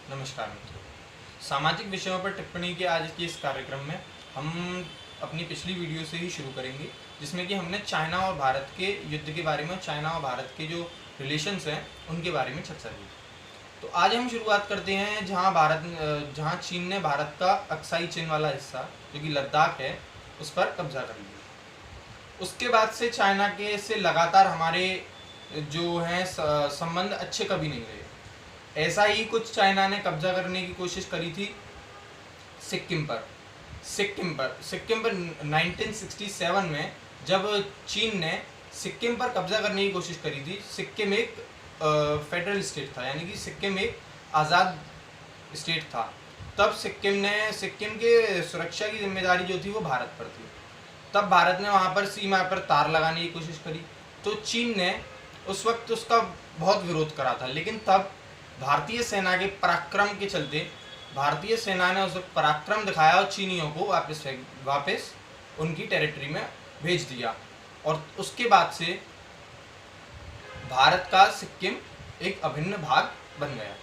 नमस्कार मित्रों। सामाजिक विषयों पर टिप्पणी के आज के इस कार्यक्रम में हम अपनी पिछली वीडियो से ही शुरू करेंगे, जिसमें कि हमने चाइना और भारत के युद्ध के बारे में, चाइना और भारत के जो रिलेशंस हैं उनके बारे में चर्चा की। तो आज हम शुरुआत करते हैं जहां चीन ने भारत का अक्साई चीन वाला हिस्सा जो कि लद्दाख है उस पर कब्जा कर लिया। उसके बाद से चाइना के से लगातार हमारे जो हैं संबंध अच्छे कभी नहीं रहे। ऐसा ही कुछ चाइना ने कब्जा करने की कोशिश करी थी सिक्किम पर 1967 में, जब चीन ने सिक्किम पर कब्जा करने की कोशिश करी थी। सिक्किम एक फेडरल स्टेट था, यानी कि सिक्किम एक आज़ाद स्टेट था। तब सिक्किम के सुरक्षा की जिम्मेदारी जो थी वो भारत पर थी। तब भारत ने वहाँ पर सीमा पर तार लगाने की कोशिश करी, तो चीन ने उस वक्त उसका बहुत विरोध करा था। लेकिन तब भारतीय सेना के पराक्रम के चलते भारतीय सेना ने उस वक्त पराक्रम दिखाया और चीनियों को वापस उनकी टेरिटरी में भेज दिया। और उसके बाद से भारत का सिक्किम एक अभिन्न भाग बन गया।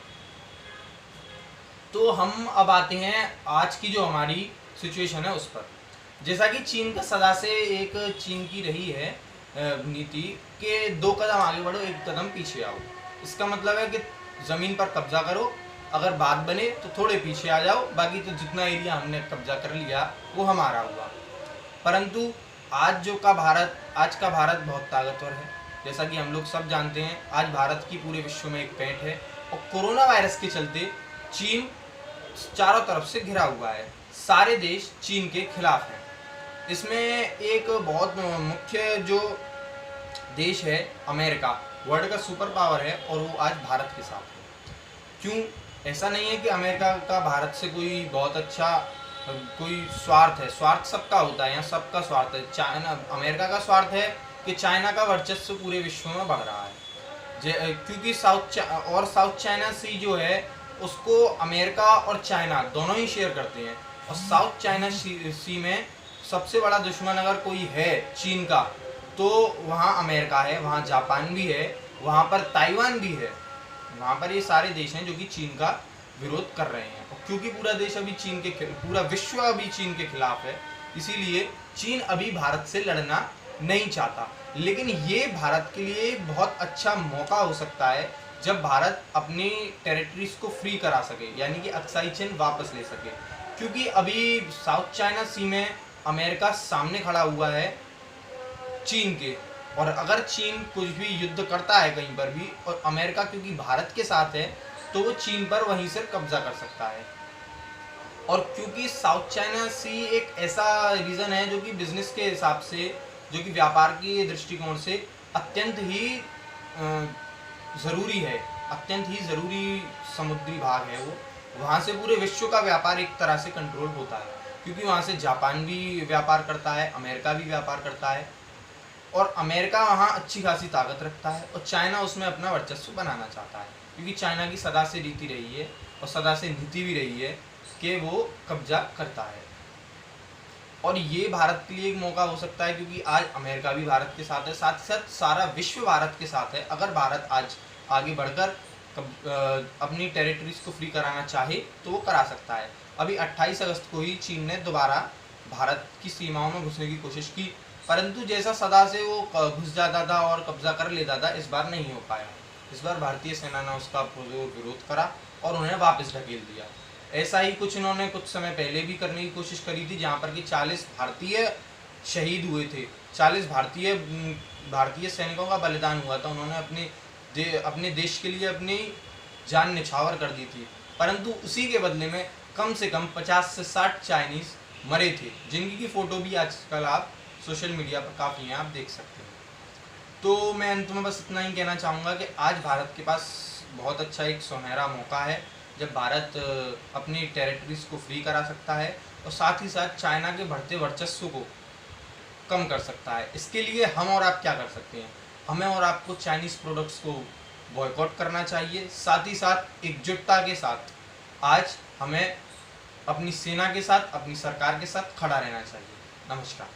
तो हम अब आते हैं आज की जो हमारी सिचुएशन है उस पर। जैसा कि चीन का सदा से एक चीन की रही है नीति कि 2 कदम आगे बढ़ो, 1 कदम पीछे आओ। इसका मतलब है कि ज़मीन पर कब्जा करो, अगर बात बने तो थोड़े पीछे आ जाओ, बाकी तो जितना एरिया हमने कब्जा कर लिया वो हमारा हुआ। परंतु आज का भारत बहुत ताकतवर है। जैसा कि हम लोग सब जानते हैं, आज भारत की पूरे विश्व में एक पैठ है। और कोरोना वायरस के चलते चीन चारों तरफ से घिरा हुआ है। सारे देश चीन के खिलाफ हैं। इसमें एक बहुत मुख्य जो देश है अमेरिका, वर्ल्ड का सुपर पावर है, और वो आज भारत के साथ है। क्यों? ऐसा नहीं है कि अमेरिका का भारत से कोई बहुत अच्छा कोई स्वार्थ है। स्वार्थ सबका होता है, यहाँ सबका स्वार्थ है। अमेरिका का स्वार्थ है कि चाइना का वर्चस्व पूरे विश्व में बढ़ रहा है। क्योंकि साउथ चाइना सी जो है उसको अमेरिका और चाइना दोनों ही शेयर करते हैं। और साउथ चाइना सी में सबसे बड़ा दुश्मन अगर कोई है चीन का, तो वहाँ अमेरिका है, वहाँ जापान भी है, वहाँ पर ताइवान भी है। वहाँ पर ये सारे देश हैं जो कि चीन का विरोध कर रहे हैं। और क्योंकि पूरा विश्व अभी चीन के खिलाफ है, इसीलिए चीन अभी भारत से लड़ना नहीं चाहता। लेकिन ये भारत के लिए बहुत अच्छा मौका हो सकता है जब भारत अपनी टेरिटरीज को फ्री करा सके, यानी कि अक्साई चीन वापस ले सके। क्योंकि अभी साउथ चाइना सी में अमेरिका सामने खड़ा हुआ है चीन के, और अगर चीन कुछ भी युद्ध करता है कहीं पर भी, और अमेरिका क्योंकि भारत के साथ है, तो वो चीन पर वहीं से कब्जा कर सकता है। और क्योंकि साउथ चाइना सी एक ऐसा रीजन है जो कि बिजनेस के हिसाब से, जो कि व्यापार के दृष्टिकोण से अत्यंत ही ज़रूरी है, अत्यंत ही ज़रूरी समुद्री भाग है वो। वहाँ से पूरे विश्व का व्यापार एक तरह से कंट्रोल होता है, क्योंकि वहाँ से जापान भी व्यापार करता है, अमेरिका भी व्यापार करता है, और अमेरिका वहाँ अच्छी खासी ताकत रखता है, और चाइना उसमें अपना वर्चस्व बनाना चाहता है। क्योंकि चाइना की सदा से रीति रही है और सदा से नीति भी रही है कि वो कब्जा करता है। और ये भारत के लिए एक मौका हो सकता है, क्योंकि आज अमेरिका भी भारत के साथ है, साथ ही साथ सारा विश्व भारत के साथ है। अगर भारत आज आगे बढ़कर अपनी टेरिटरीज को फ्री कराना चाहे तो वो करा सकता है। अभी 28 अगस्त को ही चीन ने दोबारा भारत की सीमाओं में घुसने की कोशिश की, परंतु जैसा सदा से वो घुस जाता था और कब्जा कर लेता था, इस बार नहीं हो पाया। इस बार भारतीय सेना ने उसका विरोध करा और उन्हें वापस ढकेल दिया। ऐसा ही कुछ इन्होंने कुछ समय पहले भी करने की कोशिश करी थी, जहाँ पर कि 40 भारतीय शहीद हुए थे। 40 भारतीय सैनिकों का बलिदान हुआ था। उन्होंने अपने देश के लिए अपनी जान निछावर कर दी थी। परंतु उसी के बदले में कम से कम 50 से 60 चाइनीज़ मरे थे, जिनकी की फ़ोटो भी आजकल आप सोशल मीडिया पर काफ़ी हैं, आप देख सकते हैं। तो मैं अंत में बस इतना ही कहना चाहूँगा कि आज भारत के पास बहुत अच्छा एक सुनहरा मौका है, जब भारत अपनी टेरिटरीज को फ्री करा सकता है और साथ ही साथ चाइना के बढ़ते वर्चस्व को कम कर सकता है। इसके लिए हम और आप क्या कर सकते हैं? हमें और आपको चाइनीज़ प्रोडक्ट्स को बॉयकॉट करना चाहिए। साथ ही साथ एकजुटता के साथ आज हमें अपनी सेना के साथ, अपनी सरकार के साथ खड़ा रहना चाहिए। नमस्कार।